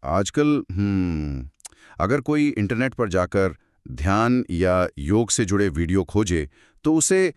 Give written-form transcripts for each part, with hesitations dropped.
आजकल अगर कोई इंटरनेट पर जाकर ध्यान या योग से जुड़े वीडियो खोजे तो उसे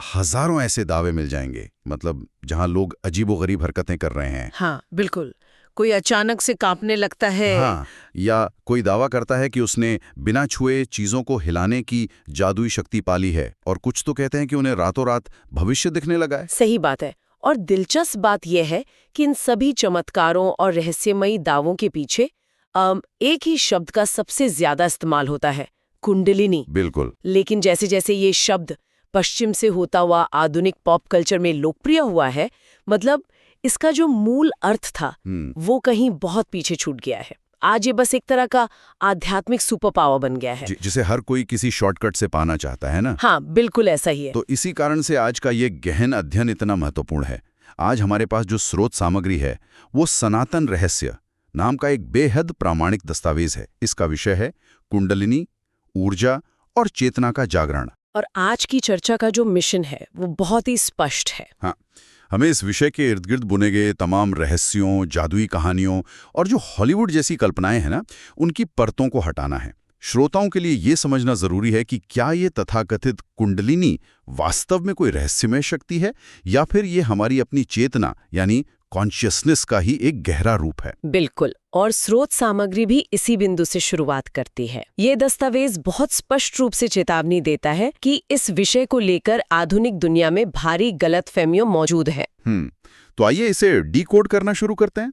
हजारों ऐसे दावे मिल जाएंगे, मतलब जहां लोग अजीबोगरीब हरकतें कर रहे हैं। हाँ बिल्कुल। कोई अचानक से कांपने लगता है। हाँ, या कोई दावा करता है कि उसने बिना छुए चीजों को हिलाने की जादुई शक्ति पाली है, और कुछ तो कहते हैं कि उन्हें रातों रात भविष्य दिखने लगा है। सही बात है। और दिलचस्प बात यह है कि इन सभी चमत्कारों और रहस्यमयी दावों के पीछे एक ही शब्द का सबसे ज्यादा इस्तेमाल होता है, कुंडलिनी। बिल्कुल। लेकिन जैसे जैसे ये शब्द पश्चिम से होता हुआ आधुनिक पॉप कल्चर में लोकप्रिय हुआ है, मतलब इसका जो मूल अर्थ था वो कहीं बहुत पीछे छूट गया है। आज ये बस एक तरह का आध्यात्मिक सुपर पावर बन गया है, जिसे हर कोई किसी शॉर्टकट से पाना चाहता है ना। हाँ बिल्कुल ऐसा ही है। तो इसी कारण से आज का ये गहन अध्ययन इतना महत्वपूर्ण है। आज हमारे पास जो स्रोत सामग्री है वो सनातन रहस्य नाम का एक बेहद प्रामाणिक दस्तावेज है। इसका विषय है कुंडलिनी, ऊर्जा और चेतना का जागरण। और आज की चर्चा का जो मिशन है वो बहुत ही स्पष्ट है। हाँ, हमें इस विषय के इर्द गिर्द बुने गए तमाम रहस्यों, जादुई कहानियों और जो हॉलीवुड जैसी कल्पनाएं हैं ना, उनकी परतों को हटाना है। श्रोताओं के लिए ये समझना जरूरी है कि क्या ये तथाकथित कुंडलिनी वास्तव में कोई रहस्यमय शक्ति है, या फिर ये हमारी अपनी चेतना यानी कॉन्शियसनेस का ही एक गहरा रूप है। बिल्कुल। और स्रोत सामग्री भी इसी बिंदु से शुरुआत करती है। ये दस्तावेज बहुत स्पष्ट रूप से चेतावनी देता है कि इस विषय को लेकर आधुनिक दुनिया में भारी गलतफहमियां मौजूद है। तो आइए इसे डीकोड करना शुरू करते हैं।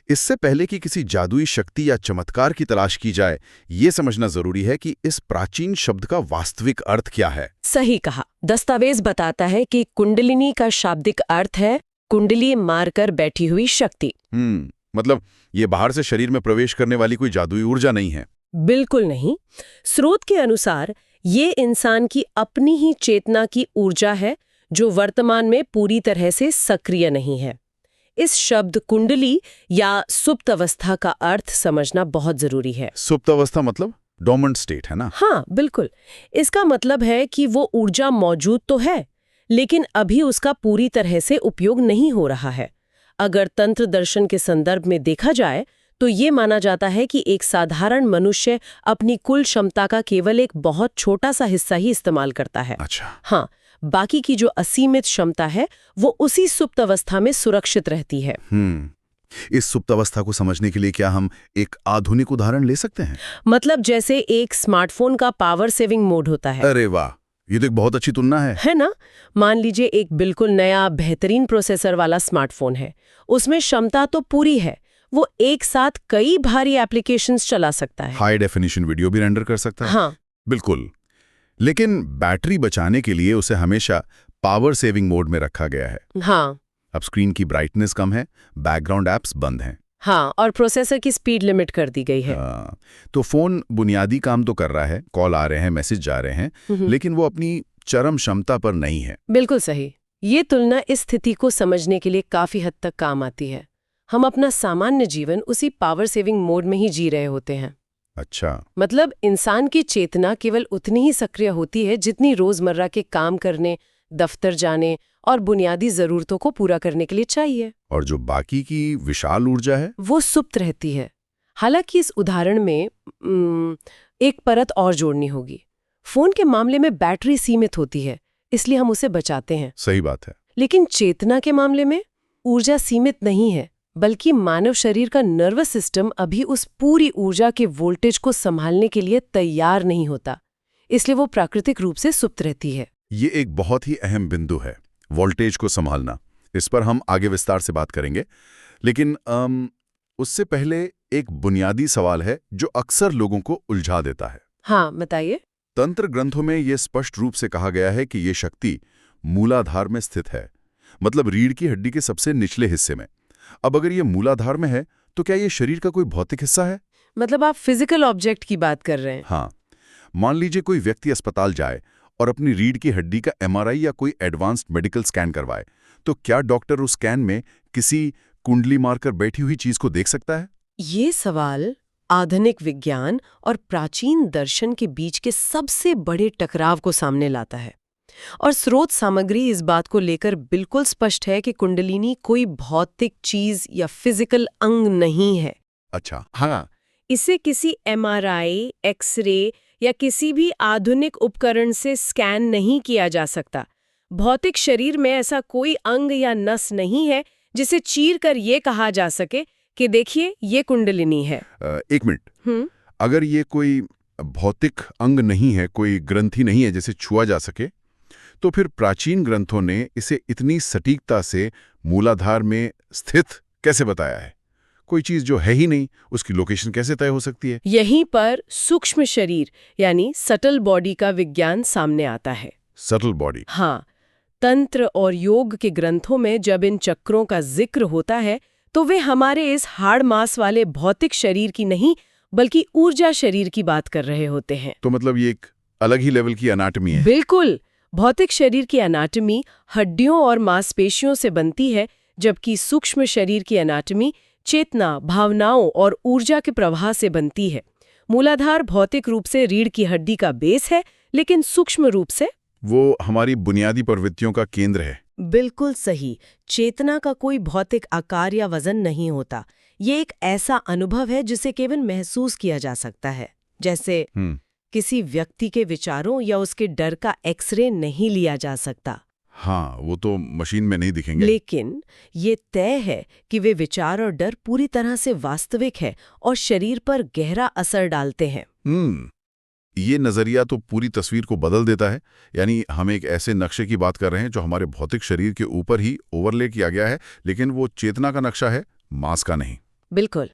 इससे पहले कि किसी जादुई शक्ति या चमत्कार की तलाश की जाए, ये समझना जरूरी है कि इस प्राचीन शब्द का वास्तविक अर्थ क्या है। सही कहा। दस्तावेज बताता है कि कुंडलिनी का शाब्दिक अर्थ है कुंडली मारकर बैठी हुई शक्ति। मतलब ये बाहर से शरीर में प्रवेश करने वाली कोई जादुई ऊर्जा नहीं है। बिल्कुल नहीं। स्रोत के अनुसार ये इंसान की अपनी ही चेतना की ऊर्जा है जो वर्तमान में पूरी तरह से सक्रिय नहीं है। इस शब्द कुंडली या सुप्त अवस्था का अर्थ समझना बहुत जरूरी है। सुप्त अवस्था मतलब डोमेंट स्टेट है ना? हाँ बिल्कुल। इसका मतलब है कि वो ऊर्जा मौजूद तो है, लेकिन अभी उसका पूरी तरह से उपयोग नहीं हो रहा है। अगर तंत्र दर्शन के संदर्भ में देखा जाए तो ये माना जाता है कि एक साधारण मनुष्य अपनी कुल क्षमता का केवल एक बहुत छोटा सा हिस्सा ही इस्तेमाल करता है। अच्छा। हाँ, बाकी की जो असीमित क्षमता है वो उसी सुप्त अवस्था में सुरक्षित रहती है। इस सुप्त अवस्था को समझने के लिए क्या हम एक आधुनिक उदाहरण ले सकते हैं? मतलब जैसे एक स्मार्टफोन का पावर सेविंग मोड होता है। अरे वाह, ये तो एक बहुत अच्छी तुलना है ना? मान लीजिए एक बिल्कुल नया बेहतरीन प्रोसेसर वाला स्मार्टफोन है। उसमें क्षमता तो पूरी है, वो एक साथ कई भारी एप्लीकेशंस चला सकता है। हाई डेफिनेशन वीडियो भी रेंडर कर सकता है। हाँ बिल्कुल। लेकिन बैटरी बचाने के लिए उसे हमेशा पावर सेविंग मोड में रखा गया है। हाँ। अब स्क्रीन की ब्राइटनेस कम है, बैकग्राउंड एप्स बंद हैं। हाँ, और प्रोसेसर की स्पीड लिमिट कर दी गई है। तो फोन बुनियादी काम तो कर रहा है, कॉल आ रहे हैं, मैसेज जा रहे हैं, लेकिन वो अपनी चरम क्षमता पर नहीं है। बिल्कुल सही। ये तुलना इस स्थिति को समझने के लिए काफी हद तक काम आती है। हम अपना सामान्य जीवन उसी पावर सेविंग मोड में ही जी रहे होते हैं। अच्छा। मतलब इंसान की चेतना केवल उतनी ही सक्रिय होती है जितनी रोजमर्रा के काम करने, दफ्तर जाने और बुनियादी जरूरतों को पूरा करने के लिए चाहिए। और जो बाकी की विशाल ऊर्जा है वो सुप्त रहती है। हालांकि इस उदाहरण में एक परत और जोड़नी होगी। फोन के मामले में बैटरी सीमित होती है, इसलिए हम उसे बचाते हैं। सही बात है। लेकिन चेतना के मामले में ऊर्जा सीमित नहीं है, बल्कि मानव शरीर का नर्वस सिस्टम अभी उस पूरी ऊर्जा के वोल्टेज को संभालने के लिए तैयार नहीं होता, इसलिए वो प्राकृतिक रूप से सुप्त रहती है। ये एक बहुत ही अहम बिंदु है, वोल्टेज को संभालना। इस पर हम आगे विस्तार से बात करेंगे, लेकिन उससे पहले एक बुनियादी सवाल है जो अक्सर लोगों को उलझा देता है। हाँ बताइए। तंत्र ग्रंथों में यह स्पष्ट रूप से कहा गया है कि ये शक्ति मूलाधार में स्थित है, मतलब रीढ़ की हड्डी के सबसे निचले हिस्से में। अब अगर ये मूलाधार में है तो क्या ये शरीर का कोई भौतिक हिस्सा है? मतलब आप फिजिकल ऑब्जेक्ट की बात कर रहे हैं? हाँ। मान लीजिए कोई व्यक्ति अस्पताल जाए और अपनी रीढ़ की हड्डी का एमआरआई या कोई एडवांस्ड मेडिकल स्कैन करवाए, तो क्या डॉक्टर उस स्कैन में किसी कुंडली मारकर बैठी हुई चीज को देख सकता है? ये सवाल आधुनिक विज्ञान और प्राचीन दर्शन के बीच के सबसे बड़े टकराव को सामने लाता है। और स्रोत सामग्री इस बात को लेकर बिल्कुल स्पष्ट है कि कुंडलिनी कोई भौतिक चीज या फिजिकल अंग नहीं है। अच्छा। हाँ, इसे किसी एमआरआई, एक्सरे या किसी भी आधुनिक उपकरण से स्कैन नहीं किया जा सकता। भौतिक शरीर में ऐसा कोई अंग या नस नहीं है जिसे चीर कर ये कहा जा सके कि देखिए ये कुंडलिनी है। एक मिनट, अगर ये कोई भौतिक अंग नहीं है, कोई ग्रंथि नहीं है जिसे छुआ जा सके, तो फिर प्राचीन ग्रंथों ने इसे इतनी सटीकता से मूलाधार में स्थित कैसे बताया है? कोई चीज जो है ही नहीं, उसकी लोकेशन कैसे तय हो सकती है? यहीं पर सूक्ष्म शरीर यानी सटल बॉडी का विज्ञान सामने आता है। Subtle body. हाँ, तंत्र और योग के ग्रंथों में जब इन चक्रों का जिक्र होता है तो वे हमारे इस हाड़ मांस वाले भौतिक शरीर की नहीं बल्कि ऊर्जा शरीर की बात कर रहे होते हैं। तो मतलब ये एक अलग ही लेवल की एनाटॉमी है। बिल्कुल, भौतिक शरीर की एनाटॉमी हड्डियों और मांसपेशियों से बनती है, जबकि सूक्ष्म शरीर की एनाटॉमी चेतना, भावनाओं और ऊर्जा के प्रवाह से बनती है। मूलाधार भौतिक रूप से रीढ़ की हड्डी का बेस है, लेकिन सूक्ष्म रूप से वो हमारी बुनियादी प्रवृत्तियों का केंद्र है। बिल्कुल सही। चेतना का कोई भौतिक आकार या वजन नहीं होता। ये एक ऐसा अनुभव है जिसे केवल महसूस किया जा सकता है। जैसे किसी व्यक्ति के विचारों या उसके डर का एक्सरे नहीं लिया जा सकता। हाँ, वो तो मशीन में नहीं दिखेंगे। लेकिन ये तय है कि वे विचार और डर पूरी तरह से वास्तविक है और शरीर पर गहरा असर डालते हैं। ये नजरिया तो पूरी तस्वीर को बदल देता है। यानी हम एक ऐसे नक्शे की बात कर रहे हैं जो हमारे भौतिक शरीर के ऊपर ही ओवरले किया गया है, लेकिन वो चेतना का नक्शा है, मांस का नहीं। बिल्कुल।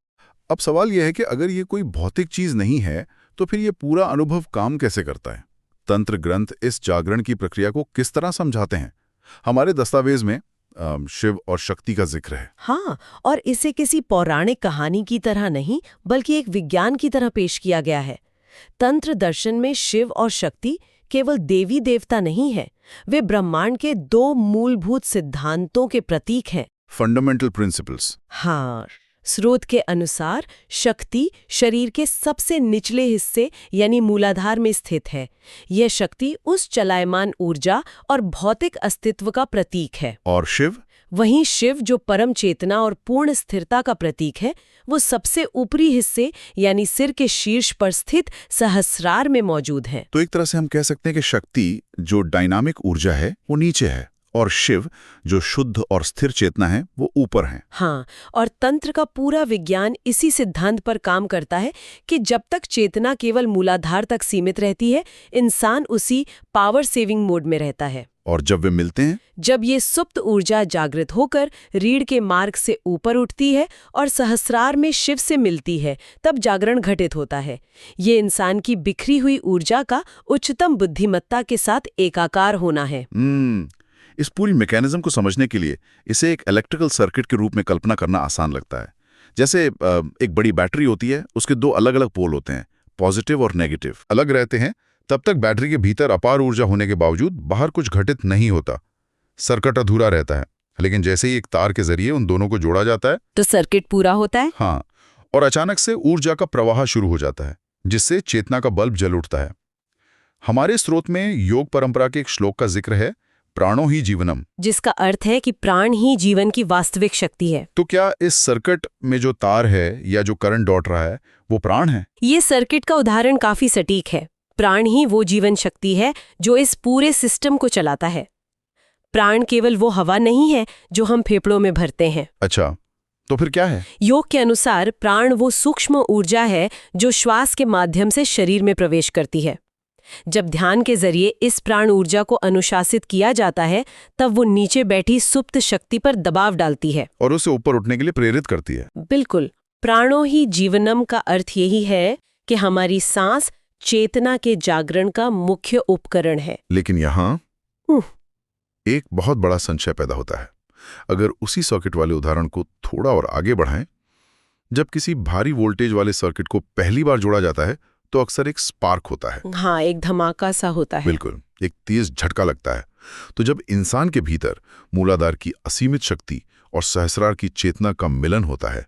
अब सवाल यह है कि अगर ये कोई भौतिक चीज नहीं है तो फिर ये पूरा अनुभव काम कैसे करता है? तंत्र ग्रंथ इस जागरण की प्रक्रिया को किस तरह समझाते हैं? हमारे दस्तावेज में शिव और शक्ति का जिक्र है। हाँ, और इसे किसी पौराणिक कहानी की तरह नहीं बल्कि एक विज्ञान की तरह पेश किया गया है। तंत्र दर्शन में शिव और शक्ति केवल देवी देवता नहीं है, वे ब्रह्मांड के दो मूलभूत सिद्धांतों के प्रतीक हैं। Fundamental principles. हाँ, स्रोत के अनुसार शक्ति शरीर के सबसे निचले हिस्से यानी मूलाधार में स्थित है। यह शक्ति उस चलायमान ऊर्जा और भौतिक अस्तित्व का प्रतीक है। और शिव? वहीं शिव जो परम चेतना और पूर्ण स्थिरता का प्रतीक है, वो सबसे ऊपरी हिस्से यानी सिर के शीर्ष पर स्थित सहस्रार में मौजूद है। तो एक तरह से हम कह सकते हैं कि शक्ति जो डायनामिक ऊर्जा है वो नीचे है और शिव जो शुद्ध और स्थिर चेतना है वो ऊपर है। हाँ, और तंत्र का पूरा विज्ञान इसी सिद्धांत पर काम करता है कि जब तक चेतना केवल मूलाधार तक सीमित रहती है, इंसान उसी पावर सेविंग मोड में रहता है। और जब वे मिलते हैं, जब ये सुप्त ऊर्जा जागृत होकर रीढ़ के मार्ग से ऊपर उठती है और सहस्रार में शिव से मिलती है, तब जागरण घटित होता है। ये इंसान की बिखरी हुई ऊर्जा का उच्चतम बुद्धिमत्ता के साथ एकाकार होना है। इस पूरी मैकेनिज्म को समझने के लिए इसे एक इलेक्ट्रिकल सर्किट के रूप में कल्पना करना आसान लगता है। जैसे एक बड़ी बैटरी होती है, उसके दो अलग अलग पोल होते हैं, पॉजिटिव और नेगेटिव। अलग रहते हैं तब तक बैटरी के भीतर अपार ऊर्जा होने के बावजूद बाहर कुछ घटित नहीं होता, सर्किट अधूरा रहता है। लेकिन जैसे ही एक तार के जरिए उन दोनों को जोड़ा जाता है तो सर्किट पूरा होता है। हाँ, और अचानक से ऊर्जा का प्रवाह शुरू हो जाता है, जिससे चेतना का बल्ब जल उठता है। हमारे स्रोत में योग परंपरा के एक श्लोक का जिक्र है, प्राणो ही जीवनम, जिसका अर्थ है कि प्राण ही जीवन की वास्तविक शक्ति है। तो क्या इस सर्किट में जो तार है या जो करंट दौड़ रहा है वो प्राण है? ये सर्किट का उदाहरण काफी सटीक है। प्राण ही वो जीवन शक्ति है जो इस पूरे सिस्टम को चलाता है। प्राण केवल वो हवा नहीं है जो हम फेफड़ों में भरते हैं। अच्छा, तो फिर क्या है? योग के अनुसार प्राण वो सूक्ष्म ऊर्जा है जो श्वास के माध्यम से शरीर में प्रवेश करती है। जब ध्यान के जरिए इस प्राण ऊर्जा को अनुशासित किया जाता है, तब वो नीचे बैठी सुप्त शक्ति पर दबाव डालती है और उसे ऊपर उठने के लिए प्रेरित करती है। बिल्कुल। प्राणो ही जीवनम का अर्थ यही है कि हमारी सांस चेतना के जागरण का मुख्य उपकरण है। लेकिन यहाँ एक बहुत बड़ा संशय पैदा होता है। अगर उसी सर्किट वाले उदाहरण को थोड़ा और आगे बढ़ाएं, जब किसी भारी वोल्टेज वाले सर्किट को पहली बार जोड़ा जाता है तो अक्सर एक स्पार्क होता है। हाँ, एक धमाका सा होता है। बिल्कुल, एक तेज झटका लगता है। तो जब इंसान के भीतर मूलाधार की असीमित शक्ति और सहस्रार की चेतना का मिलन होता है,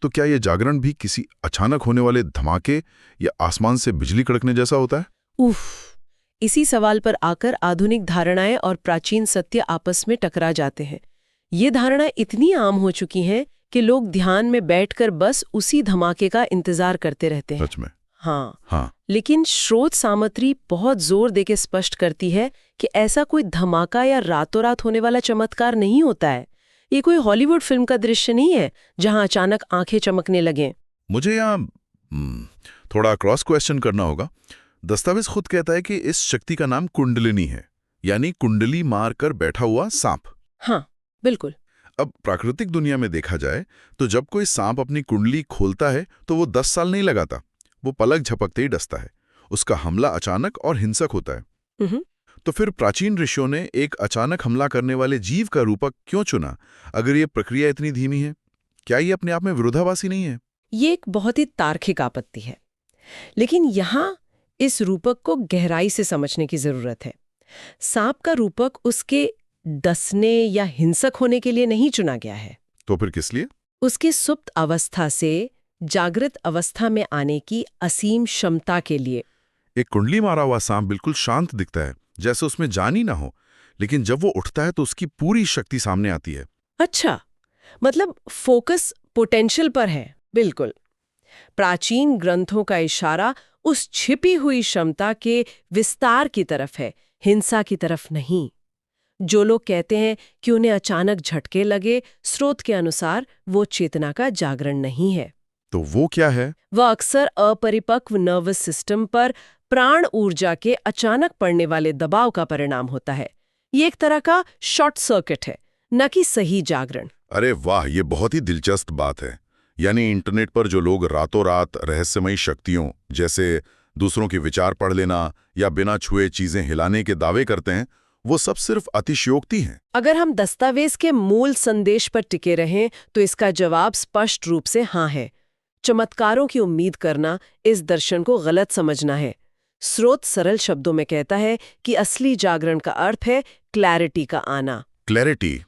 तो क्या यह जागरण भी किसी अचानक होने वाले धमाके या आसमान से बिजली कड़कने जैसा होता है? उफ, इसी सवाल पर आकर आधुनिक धारणाएं और प्राचीन सत्य आपस में टकरा जाते हैं। ये धारणा इतनी आम हो चुकी हैं कि लोग ध्यान में बैठकर बस उसी धमाके का इंतजार करते रहते हैं। सच में। हाँ। लेकिन स्रोत सामग्री बहुत जोर देके स्पष्ट करती है कि ऐसा कोई धमाका या रातों रात होने वाला चमत्कार नहीं होता है। ये कोई हॉलीवुड फिल्म का दृश्य नहीं है जहां अचानक आंखें चमकने लगें। मुझे यहाँ थोड़ा क्रॉस क्वेश्चन करना होगा। दस्तावेज खुद कहता है कि इस शक्ति का नाम कुंडलिनी है, यानी कुंडली मार कर बैठा हुआ सांप। हाँ, बिल्कुल। अब प्राकृतिक दुनिया में देखा जाए तो जब कोई सांप अपनी कुंडली खोलता है तो वो 10 साल नहीं लगाता, वो पलक झपकते ही डसता है। उसका हमला अचानक और हिंसक होता है। तो फिर प्राचीन ऋषियों ने एक अचानक हमला करने वाले जीव का रूपक क्यों चुना, अगर ये प्रक्रिया इतनी धीमी है? क्या ये अपने आप में विरोधाभासी नहीं है? ये एक बहुत ही तार्किक आपत्ति है, लेकिन यहां इस रूपक को गहराई से समझने की जरूरत है। सांप का रूपक उसके डसने या हिंसक होने के लिए नहीं चुना गया है। तो फिर किस लिए? उसकी सुप्त अवस्था से जागृत अवस्था में आने की असीम क्षमता के लिए। एक कुंडली मारा हुआ सांप बिल्कुल शांत दिखता है, जैसे उसमें जान ही ना हो, लेकिन जब वो उठता है तो उसकी पूरी शक्ति सामने आती है। अच्छा, मतलब फोकस पोटेंशियल पर है। बिल्कुल। प्राचीन ग्रंथों का इशारा उस छिपी हुई क्षमता के विस्तार की तरफ है, हिंसा की तरफ नहीं। जो लोग कहते हैं कि उन्हें अचानक झटके लगे, स्रोत के अनुसार वो चेतना का जागरण नहीं है। तो वो क्या है? वह अक्सर अपरिपक्व नर्वस सिस्टम पर प्राण ऊर्जा के अचानक पड़ने वाले दबाव का परिणाम होता है। ये एक तरह का शॉर्ट सर्किट है, न कि सही जागरण। अरे वाह, ये बहुत ही दिलचस्प बात है। यानी इंटरनेट पर जो लोग रातों रात रहस्यमयी शक्तियों जैसे दूसरों के विचार पढ़ लेना या बिना छुए चीजें हिलाने के दावे करते हैं, वो सब सिर्फ अतिशयोक्ति हैं। अगर हम दस्तावेज के मूल संदेश पर टिके रहें तो इसका जवाब स्पष्ट रूप से हाँ है। चमत्कारों की उम्मीद करना इस दर्शन को गलत समझना है। स्रोत सरल शब्दों में कहता है कि असली जागरण का अर्थ है क्लैरिटी का आना। क्लैरिटी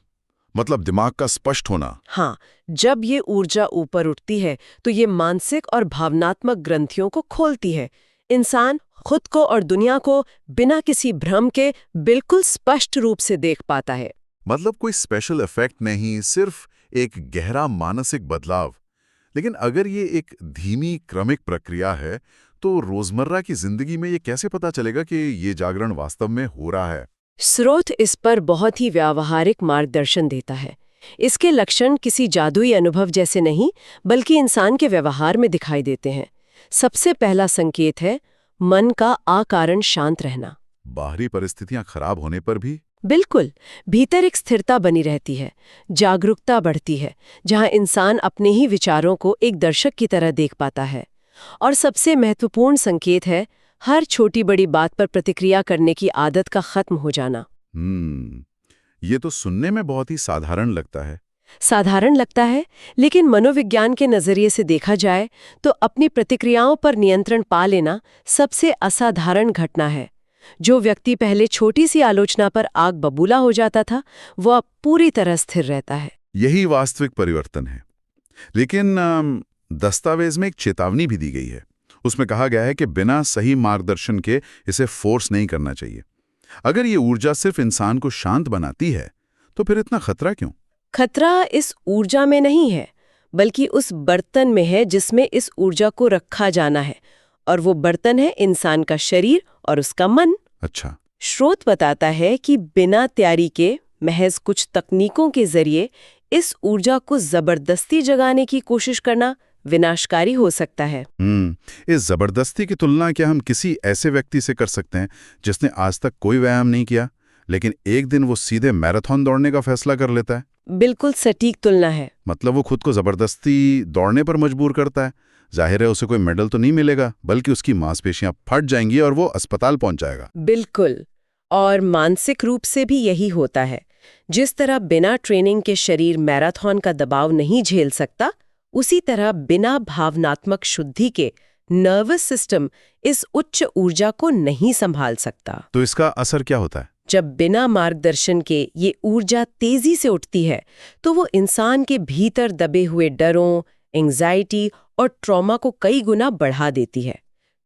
मतलब दिमाग का स्पष्ट होना। हाँ, जब ये ऊर्जा ऊपर उठती है तो ये मानसिक और भावनात्मक ग्रंथियों को खोलती है। इंसान खुद को और दुनिया को बिना किसी भ्रम के बिल्कुल स्पष्ट रूप से देख पाता है। मतलब कोई स्पेशल इफेक्ट नहीं, सिर्फ एक गहरा मानसिक बदलाव। लेकिन अगर ये एक धीमी क्रमिक प्रक्रिया है तो रोजमर्रा की जिंदगी में ये कैसे पता चलेगा कि ये जागरण वास्तव में हो रहा है? स्रोत इस पर बहुत ही व्यावहारिक मार्गदर्शन देता है। इसके लक्षण किसी जादुई अनुभव जैसे नहीं, बल्कि इंसान के व्यवहार में दिखाई देते हैं। सबसे पहला संकेत है मन का अकारण शांत रहना। बाहरी परिस्थितियां खराब होने पर भी? बिल्कुल, भीतर एक स्थिरता बनी रहती है, जागरूकता बढ़ती है, जहां इंसान अपने ही विचारों को एक दर्शक की तरह देख पाता है। और सबसे महत्वपूर्ण संकेत है हर छोटी बड़ी बात पर प्रतिक्रिया करने की आदत का खत्म हो जाना। ये तो सुनने में बहुत ही साधारण लगता है। साधारण लगता है, लेकिन मनोविज्ञान के नजरिए से देखा जाए तो अपनी प्रतिक्रियाओं पर नियंत्रण पा लेना सबसे असाधारण घटना है। जो व्यक्ति पहले छोटी सी आलोचना पर आग बबूला हो जाता था, वो अब पूरी तरह स्थिर रहता है। यही वास्तविक परिवर्तन है। लेकिन दस्तावेज में एक चेतावनी भी दी गई है। उसमें कहा गया है कि बिना सही मार्गदर्शन के इसे फोर्स नहीं करना चाहिए। अगर ये ऊर्जा सिर्फ इंसान को शांत बनाती है तो फिर इतना खतरा क्यों? खतरा इस ऊर्जा में नहीं है, बल्कि उस बर्तन में है जिसमें इस ऊर्जा को रखा जाना है, और वो बर्तन है इंसान का शरीर और उसका मन। अच्छा। स्रोत बताता है कि बिना तैयारी के, महज कुछ तकनीकों के जरिए इस ऊर्जा को जबरदस्ती जगाने की कोशिश करना विनाशकारी हो सकता है। इस जबरदस्ती की तुलना क्या हम किसी ऐसे व्यक्ति से कर सकते हैं जिसने आज तक कोई व्यायाम नहीं किया, लेकिन एक दिन वो सीधे मैराथन दौड़ने का फैसला कर लेता है? बिल्कुल सटीक तुलना है। मतलब वो खुद को जबरदस्ती दौड़ने पर मजबूर करता है। जाहिर है उसे कोई मेडल तो नहीं मिलेगा, बल्कि उसकी मांसपेशियां फट जाएंगी और वो अस्पताल पहुंच जाएगा। बिल्कुल। और मानसिक रूप से भी यही होता है। जिस तरह बिना ट्रेनिंग के शरीर मैराथन का दबाव नहीं झेल सकता, उसी तरह बिना भावनात्मक शुद्धि के नर्वस सिस्टम इस उच्च ऊर्जा को नहीं संभाल सकता। तो इसका असर क्या होता है? जब बिना मार्गदर्शन के ये ऊर्जा तेजी से उठती है तो वो इंसान के भीतर दबे हुए डरों, एंजाइटी और ट्रॉमा को कई गुना बढ़ा देती है।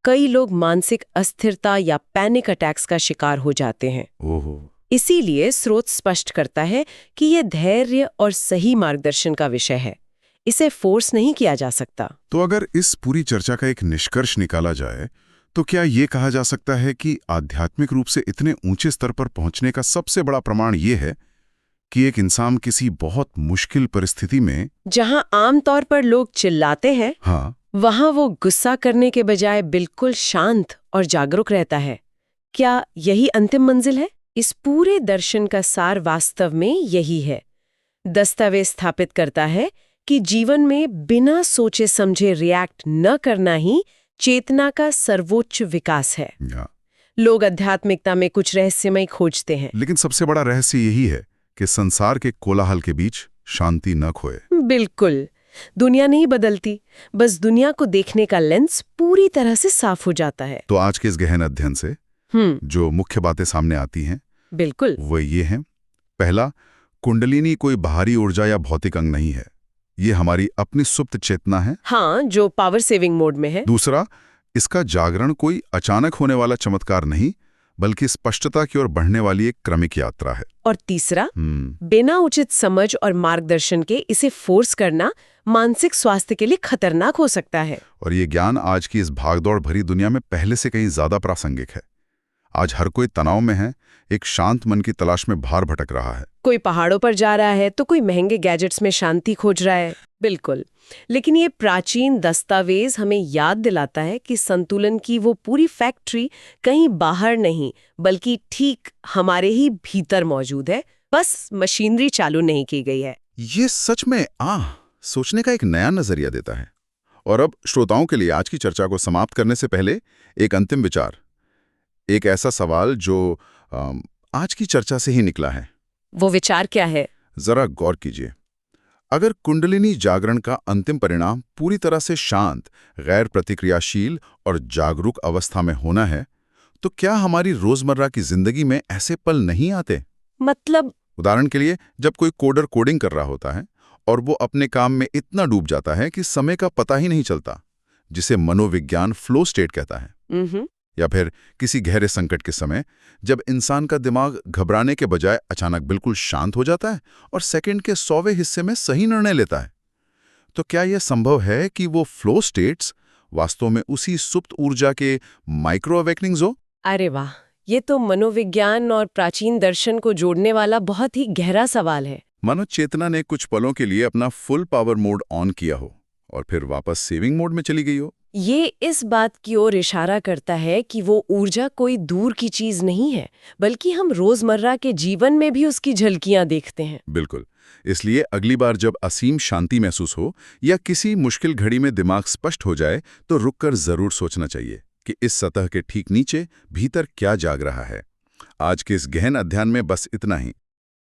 कई लोग मानसिक अस्थिरता या पैनिक अटैक्स का शिकार हो जाते हैं। ओहो। इसीलिए स्रोत स्पष्ट करता है कि यह धैर्य और सही मार्गदर्शन का विषय है। इसे फोर्स नहीं किया जा सकता। तो अगर इस पूरी चर्चा का एक निष्कर्ष निकाला जाए तो क्या ये कहा जा सकता है कि आध्यात्मिक रूप से इतने ऊंचे स्तर पर पहुंचने का सबसे बड़ा प्रमाण ये है कि एक इंसान किसी बहुत मुश्किल परिस्थिति में, जहां आमतौर पर लोग चिल्लाते हैं, हाँ, वहां वो गुस्सा करने के बजाय बिल्कुल शांत और जागरूक रहता है? क्या यही अंतिम मंजिल है? इस पूरे दर्शन का सार वास्तव में यही है। दस्तावेज स्थापित करता है कि जीवन में बिना सोचे समझे रिएक्ट न करना ही चेतना का सर्वोच्च विकास है। लोग आध्यात्मिकता में कुछ रहस्यमय खोजते हैं, लेकिन सबसे बड़ा रहस्य यही है कि संसार के कोलाहल के बीच शांति न खोए। बिल्कुल। दुनिया नहीं बदलती, बस दुनिया को देखने का लेंस पूरी तरह से साफ हो जाता है। तो आज के इस गहन अध्ययन से जो मुख्य बातें सामने आती हैं, बिल्कुल, वो ये हैं। पहला, कुंडलिनी कोई बाहरी ऊर्जा या भौतिक अंग नहीं है, ये हमारी अपनी सुप्त चेतना है। हाँ, जो पावर सेविंग मोड में है। दूसरा, इसका जागरण कोई अचानक होने वाला चमत्कार नहीं, बल्कि स्पष्टता की ओर बढ़ने वाली एक क्रमिक यात्रा है। और तीसरा, बिना उचित समझ और मार्गदर्शन के इसे फोर्स करना मानसिक स्वास्थ्य के लिए खतरनाक हो सकता है। और ये ज्ञान आज की इस भागदौड़ भरी दुनिया में पहले से कहीं ज्यादा प्रासंगिक है। आज हर कोई तनाव में है, एक शांत मन की तलाश में बाहर भटक रहा है। कोई पहाड़ों पर जा रहा है तो कोई महंगे गैजेट्स में शांति खोज रहा है। बिल्कुल, लेकिन ये प्राचीन दस्तावेज हमें याद दिलाता है कि संतुलन की वो पूरी फैक्ट्री कहीं बाहर नहीं, बल्कि ठीक हमारे ही भीतर मौजूद है, बस मशीनरी चालू नहीं की गई है। ये सच में सोचने का एक नया नजरिया देता है। और अब श्रोताओं के लिए आज की चर्चा को समाप्त करने से पहले एक अंतिम विचार, एक ऐसा सवाल जो आज की चर्चा से ही निकला है। वो विचार क्या है? जरा गौर कीजिए। अगर कुंडलिनी जागरण का अंतिम परिणाम पूरी तरह से शांत, गैर प्रतिक्रियाशील और जागरूक अवस्था में होना है, तो क्या हमारी रोजमर्रा की जिंदगी में ऐसे पल नहीं आते? मतलब? उदाहरण के लिए, जब कोई कोडर कोडिंग कर रहा होता है और वो अपने काम में इतना डूब जाता है कि समय का पता ही नहीं चलता, जिसे मनोविज्ञान फ्लो स्टेट कहता है। या फिर किसी गहरे संकट के समय जब इंसान का दिमाग घबराने के बजाय अचानक बिल्कुल शांत हो जाता है और सेकंड के 100वें हिस्से में सही निर्णय लेता है। तो क्या यह संभव है कि वो फ्लो स्टेट्स वास्तव में उसी सुप्त ऊर्जा के माइक्रो अवेकनिंग्स हो? अरे वाह, ये तो मनोविज्ञान और प्राचीन दर्शन को जोड़ने वाला बहुत ही गहरा सवाल है। मानो चेतना ने कुछ पलों के लिए अपना फुल पावर मोड ऑन किया हो और फिर वापस सेविंग मोड में चली गई हो। ये इस बात की ओर इशारा करता है कि वो ऊर्जा कोई दूर की चीज नहीं है, बल्कि हम रोजमर्रा के जीवन में भी उसकी झलकियां देखते हैं। बिल्कुल। इसलिए अगली बार जब असीम शांति महसूस हो या किसी मुश्किल घड़ी में दिमाग स्पष्ट हो जाए, तो रुककर जरूर सोचना चाहिए कि इस सतह के ठीक नीचे भीतर क्या जाग रहा है। आज के इस गहन अध्ययन में बस इतना ही।